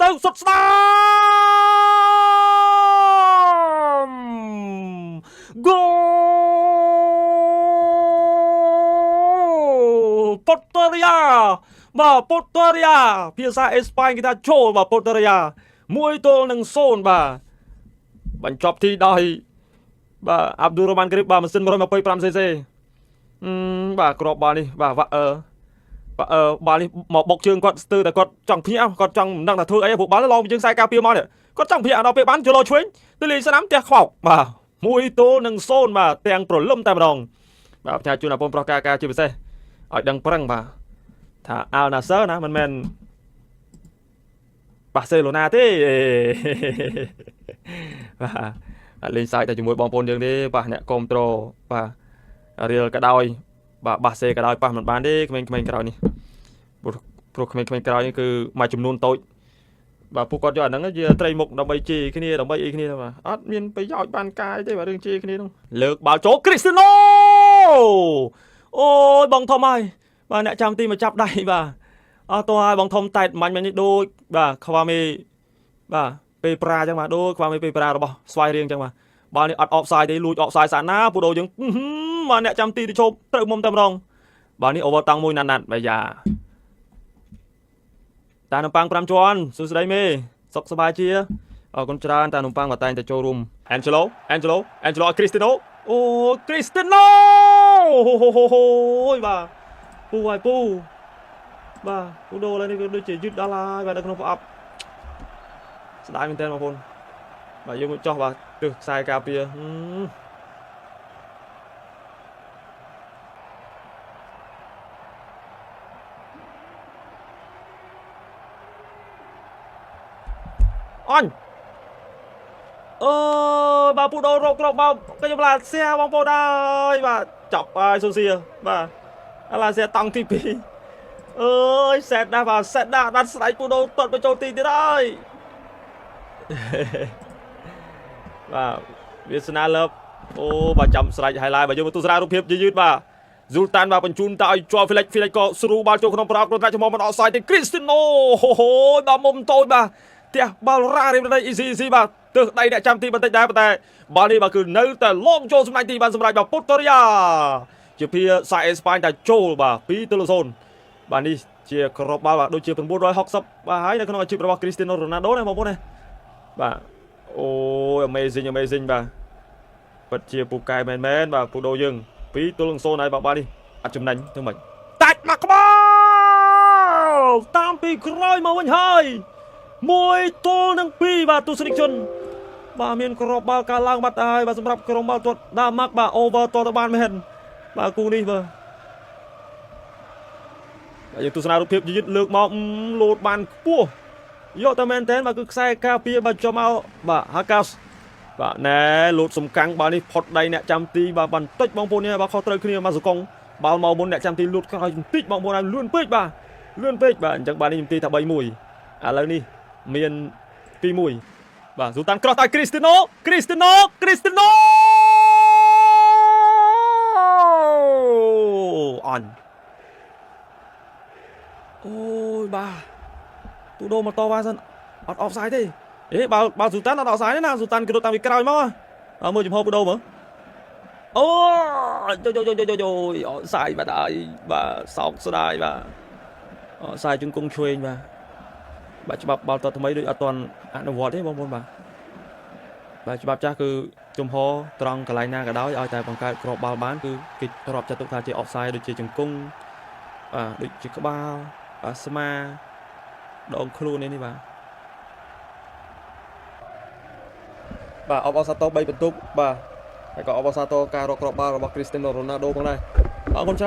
ទៅសុទ្ធស្ដាមហ្គោប៉ូតូរីយ៉ាបាទប៉ូតូរីយ៉ាភាសាអេស្ប៉ាញគេថាចូលបាទប៉ូតូរីយ៉ា1-0បាទបញ្ចប់ទីដោយបាទអាប់ឌូរ៉ូម៉ាន់គ្រីបបាទម៉ាស៊ីន 125cc បាទក្របបាល់នេះបាទបាល់នេះមកបុកជើងគាត់ស្ទើរតែគាត់ចង់ភ្ញាក់គាត់ចង់មិនដឹងថាធ្វើអីព្រោះបាល់ឡងពីជើងខ្សែការពារមកនេះគាត់ចង់ភ្ញាក់ដល់ពេលបានចូលឆ្វេងទៅលេងស្នាមផ្ទះខ្វោកបាទ1-0បាទទាំងប្រលឹមតែម្ដងបាទផ្ញើជូនអាបងប្រុសការជាពិសេសឲ្យដឹងប្រឹងបាទថាអាល់ណាសឺណាមិនមែនបាសេឡូណាទេបាទលេងសាយតែជាមួយបងប្អូនយើងទេបាទអ្នកគ្រប់ត្រូលបាទរៀលក៏ដោយបាទបាសេក៏ដោយប៉ះមិនបានទេក្មេងៗក្រោយនេះព្រោះក្មេងៗក្រោយនេះគឺមួយចំនួនតូចបាទពួកគាត់យកអាហ្នឹងជាត្រីមុខដើម្បីជេរគ្នាដើម្បីអីគ្នាបាទអត់មានប្រយោជន៍បានកាយទេបាទរឿងជេរគ្នានោះលើកបាល់ចូលគ្រីស្ទីណូអូយបងធំហើយបាទអ្នកចាំទីមកចាប់ដៃបាទអត់តោះហើយបងធំតែតមាញ់នេះដូចបាទខ្វាមេបាទពេលប្រាអញ្ចឹងបាទដូចខ្វាមេពេលប្រារបស់ស្វាយរៀងអញ្ចឹងបាទបាល់នេះអត់អបសាយទេលួចអបសាយសាណាពូដូយើងបាទអ្នកចាំទីទៅជប់ត្រូវមុំតែម្ដងបាល់នេះអូវ៉ាតាំងមួយណាត់បាយយ៉ាតានំប៉័ង5ជាន់សួស្ដីមេសុខសប្បាយជាអរគុណច្រើនតានំប៉័ងក៏តែងតែចូលរួមអេនជេឡូគ្រីស្ទីណូអូគ្រីស្ទីណូអូយបាទពូហើយពូបាទពូដូឡើយនេះគឺដូចជាយឺតដល់ហើយបាទនៅក្នុងប្រអប់ស្ដាយមែនតើបងប្អូនបាទយើងមកចោះបាទទើសខ្សែការពារអញបាទពូដូរកក្របមកខ្ញុំឡាសៀបងប្អូនអើយបាទចាប់ហើយសូសៀបាទអាឡាសៀតង់ទី2អើយសេតដែរបាទសេតដែរដាត់ស្ដាយពូដូទាត់បញ្ចូលទីទៀតហើយបាទវាសនាលើបអូបាទចាំស្រេចហើយឡើយបាទយើងមកទស្សនារូបភាពយឺតបាទហ្ស៊ូលតានបាទបញ្ជូនទៅឲ្យជាប់ហ្វីលិចក៏ស្រូបាល់ចូលក្នុងប្រអប់គាត់តែចំមកមិនអត់សាយទេគ្រីស្ទីណូបាទមុំតូចបាទផ្ទះបាល់រ៉ារៀបដីអ៊ីស៊ីបាទទើសដៃអ្នកចាំទីបន្តិចដែរប៉ុន្តែបាល់នេះបាទគឺនៅតែឡងចូលសម្ដេចទីបានសម្រាប់បាទប៉ូតូរីយ៉ាជាភាសាអេស្ប៉ាញតែចូលបាទ2-0បាទនេះជាក្របបាល់បាទដូចជា960បាទហើយនៅក្នុងអាជីពរបស់គ្រីស្ទីណូរ៉ូណាល់ដូណាបងប្អូនណាបាទអូយ amazing បាទពិតជាពូកែមែនបាទពូដូយើង2-0ហើយបាល់នេះអត់ចំណេញទៅមិនតាច់មកក្បាលតាមពីក្រោយមកវិញហើយ1-2បាទទស្សនិកជនបាទមានក្របបាល់ការឡើងបាត់ហើយបាទសម្រាប់ក្រុមបាល់ទាត់ដាម៉ាក់បាទ over តទៅបានមែនបាទគូនេះបាទយើងទស្សនារូបភាពយឺតលើកមកលោតបានខ្ពស់យកតែមែនតើបាទគឺខ្សែការពារបាទចំមកបាទហាកាសបាទណែលោតសំកាំងបាល់នេះផុតដៃអ្នកចាំទីបាទបន្តិចបងប្អូននេះបាទខុសត្រូវគ្នាមកសកុងបាល់មកមុនអ្នកចាំទីលូតក្រោយបន្តិចបងប្អូនហើយលឿនពេកបាទអញ្ចឹងបាល់នេះខ្ញុំទីថា3-1ឥឡូវនេះមាន2-1បាទស៊ូតានក្រោះឲ្យគ្រីស្ទីណូអញអូយបាទពូដូមកតវ៉ាសិនអត់អបសាយទេបាល់ស៊ូតានអត់អបសាយទេណាស៊ូតានគេរត់តាមពីក្រោយមកមើលចំហពូដូមើលអូយអត់សាយបាត់ហើយបាទសោកស្ដាយបាទអត់សាយជង្គង់ឆ្វេងបាទច្បាប់បាល់ទាត់ថ្មីដូចអត់ទាន់អនុវត្តទេបងប្អូនបាទច្បាប់ចាស់គឺចំហត្រង់កន្លែងណាក៏ដោយឲ្យតែបង្កើតក្របបាល់បានគឺគេរាប់ចាត់ទុកថាជា offside ដូចជាជង្គង់ដូចជាក្បាលស្មាដងខ្លួននេះបាទអបអសាតូ3បន្ទុកបាទហើយក៏អបអសាតូការរកក្របបាល់របស់គ្រីស្ទីណូរ៉ូណាល់ដូផងដែរអរគុណច្រើន